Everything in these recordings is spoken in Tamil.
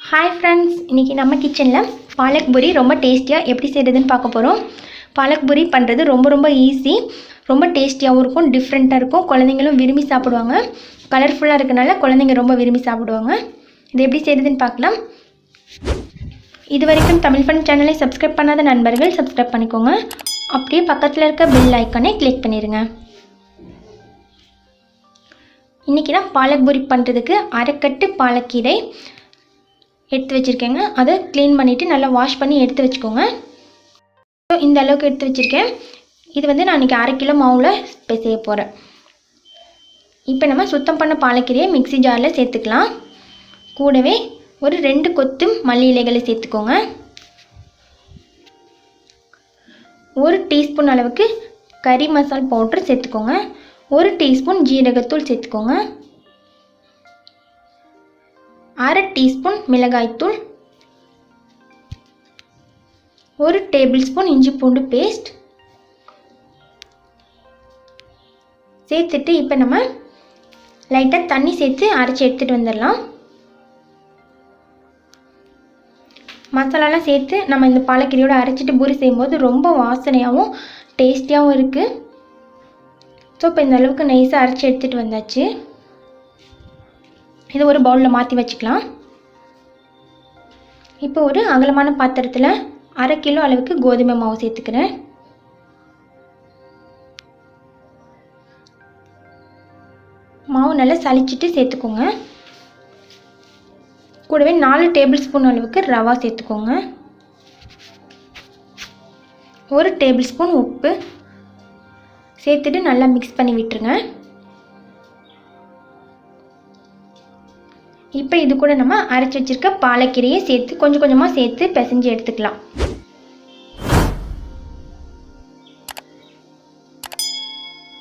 हाय फ्रेंड्स इनकी நம்ம கிச்சன்ல பாலக் பூரி ரொம்ப டேஸ்டியா எப்படி செய்யறதுன்னு பார்க்க போறோம். பாலக் பூரி பண்றது ரொம்ப ஈஸி. ரொம்ப டேஸ்டியாவும் இருக்கும், டிஃபரண்டா இருக்கும். குழந்தைகளும் விரும்பி சாப்பிடுவாங்க. கலர்ஃபுல்லா இருக்கனால குழந்தைங்க ரொம்ப விரும்பி சாப்பிடுவாங்க. இது எப்படி செய்யறதுன்னு பார்க்கலாம். இதுவரைக்கும் தமிழ் ஃபன் சேனலை சப்ஸ்கிரைப் பண்ணாத நண்பர்கள் சப்ஸ்கிரைப் பண்ணிக்கோங்க. அப்படியே பக்கத்துல இருக்க பெல் ஐகானை கிளிக் பண்ணிருங்க. இன்னைக்கு நான் பாலக் பூரி பண்றதுக்கு அரைக்கட்டு பாலக்கீரை எடுத்து வச்சிருக்கேங்க. அதை க்ளீன் பண்ணிவிட்டு நல்லா வாஷ் பண்ணி எடுத்து வச்சுக்கோங்க. ஸோ இந்த அளவுக்கு எடுத்து வச்சுருக்கேன். இது வந்து நான் இன்றைக்கி 1/2 கிலோ மாவில் செய்ய போகிறேன். இப்போ நம்ம சுத்தம் பண்ண பாலக்கீரையை மிக்ஸி ஜாரில் சேர்த்துக்கலாம். கூடவே ஒரு 2 கொத்து மல்லி இலைகளை சேர்த்துக்கோங்க. 1 டீஸ்பூன் அளவுக்கு கறி மசால் பவுடர் சேர்த்துக்கோங்க. 1 டீஸ்பூன் ஜீரகத்தூள் சேர்த்துக்கோங்க. 1/2 டீஸ்பூன் மிளகாய்த்தூள், 1 டேபிள் ஸ்பூன் இஞ்சி பூண்டு பேஸ்ட் சேர்த்துட்டு இப்போ நம்ம லைட்டாக தண்ணி சேர்த்து அரைச்சி எடுத்துகிட்டு வந்துடலாம். மசாலாலாம் சேர்த்து நம்ம இந்த பாலக்கீரையோடு அரைச்சிட்டு பூரி செய்யும்போது ரொம்ப வாசனையாகவும் டேஸ்டியாகவும் இருக்குது. ஸோ இப்போ இந்த அளவுக்கு நைஸாக அரைச்சி எடுத்துகிட்டு வந்தாச்சு. இது ஒரு பவுலில் மாற்றி வச்சுக்கலாம். இப்போ ஒரு அகலமான பாத்திரத்தில் 1/2 கிலோ அளவுக்கு கோதுமை மாவு சேர்த்துக்கிறேன். மாவு நல்லா சலிச்சிட்டு சேர்த்துக்கோங்க. கூடவே 4 டேபிள் ஸ்பூன் அளவுக்கு ரவா சேர்த்துக்கோங்க. 1 டேபிள் ஸ்பூன் உப்பு சேர்த்துட்டு நல்லா மிக்ஸ் பண்ணி விட்டுருங்க. இப்போ இது கூட நம்ம அரைச்சி வச்சிருக்க பாலக்கீரையை சேர்த்து கொஞ்சமாக சேர்த்து பிசைஞ்சு எடுத்துக்கலாம்.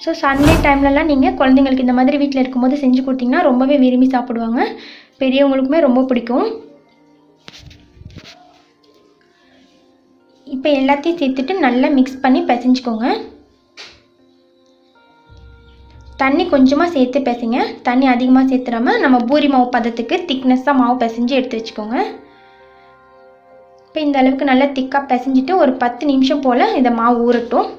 ஸோ சண்டே டைம்லலாம் நீங்கள் குழந்தைங்களுக்கு இந்த மாதிரி வீட்டில் இருக்கும்போது செஞ்சு கொடுத்தீங்கன்னா ரொம்பவே விரும்பி சாப்பிடுவாங்க. பெரியவங்களுக்குமே ரொம்ப பிடிக்கும். இப்போ எல்லாத்தையும் சேர்த்துட்டு நல்லா மிக்ஸ் பண்ணி பிசைஞ்சுக்கோங்க. தண்ணி கொஞ்சமாக சேர்த்து பிசைங்க. தண்ணி அதிகமாக சேர்த்துடாமல் நம்ம பூரி மாவு பதத்துக்கு திக்னஸாக மாவு பிசைஞ்சு எடுத்து வச்சுக்கோங்க. இப்போ இந்த அளவுக்கு நல்லா திக்காக பிசைஞ்சிட்டு ஒரு 10 நிமிஷம் போல் இந்த மாவு ஊறட்டும்.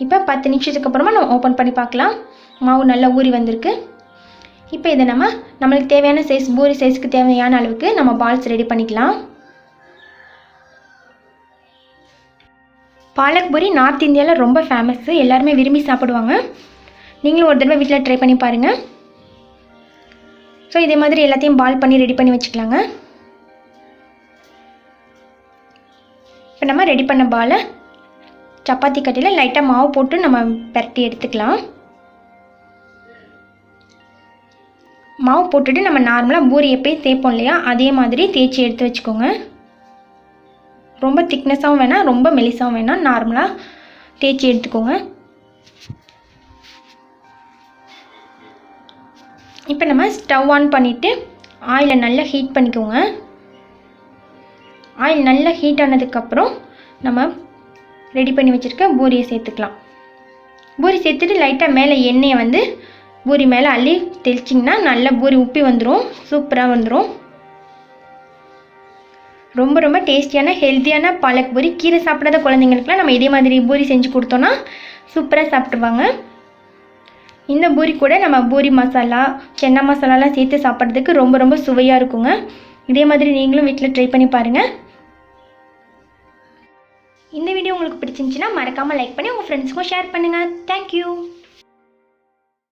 இப்போ 10 நிமிஷத்துக்கு அப்புறமா நம்ம ஓப்பன் பண்ணி பார்க்கலாம். மாவு நல்லா ஊறி வந்திருக்கு. இப்போ இதை நம்மளுக்கு தேவையான சைஸ், பூரி சைஸ்க்கு தேவையான அளவுக்கு நம்ம பால்ஸ் ரெடி பண்ணிக்கலாம். பாலக் பூரி நார்த் இந்தியாவில் ரொம்ப ஃபேமஸ்ஸு. எல்லாருமே விரும்பி சாப்பிடுவாங்க. நீங்களும் ஒரு தடவை வீட்டில் ட்ரை பண்ணி பாருங்கள். ஸோ இதே மாதிரி எல்லாத்தையும் பால் பண்ணி ரெடி பண்ணி வச்சுக்கலாங்க. இப்போ நம்ம ரெடி பண்ண பாலை சப்பாத்தி கட்டியில் லைட்டாக மாவு போட்டு நம்ம பரட்டி எடுத்துக்கலாம். மாவு போட்டுட்டு நம்ம நார்மலாக பூரி எப்பயும் தேய்ப்போம் இல்லையா, அதே மாதிரி தேய்ச்சி எடுத்து வச்சுக்கோங்க. ரொம்ப திக்னஸாகவும் வேணாம், ரொம்ப மெலிசாகவும் வேணாம், நார்மலாக தேய்ச்சி எடுத்துக்கோங்க. இப்போ நம்ம ஸ்டவ் ஆன் பண்ணிவிட்டு ஆயிலை நல்லா ஹீட் பண்ணிக்கோங்க. ஆயில் நல்லா ஹீட் ஆனதுக்கப்புறம் நம்ம ரெடி பண்ணி வச்சுருக்க பூரியை சேர்த்துக்கலாம். பூரி சேர்த்துட்டு லைட்டாக மேலே எண்ணெயை வந்து பூரி மேலே அள்ளி தெளிச்சிங்கன்னா நல்லா பூரி உப்பி வந்துடும், சூப்பராக வந்துடும். ரொம்ப டேஸ்டியான ஹெல்த்தியான பாலக் பூரி. கீரை சாப்பிடாத குழந்தைங்களுக்குலாம் நம்ம இதே மாதிரி பூரி செஞ்சு கொடுத்தோன்னா சூப்பராக சாப்பிடுவாங்க. இந்த பூரி கூட நம்ம பூரி மசாலா, சென்னா மசாலாலாம் சேர்த்து சாப்பிட்றதுக்கு ரொம்ப சுவையாக இருக்குங்க. இதே மாதிரி நீங்களும் வீட்டில் ட்ரை பண்ணி பாருங்கள். இந்த வீடியோ உங்களுக்கு பிடிச்சிருந்துச்சுன்னா மறக்காமல் லைக் பண்ணி உங்கள் ஃப்ரெண்ட்ஸுக்கும் ஷேர் பண்ணுங்கள். தேங்க்யூ.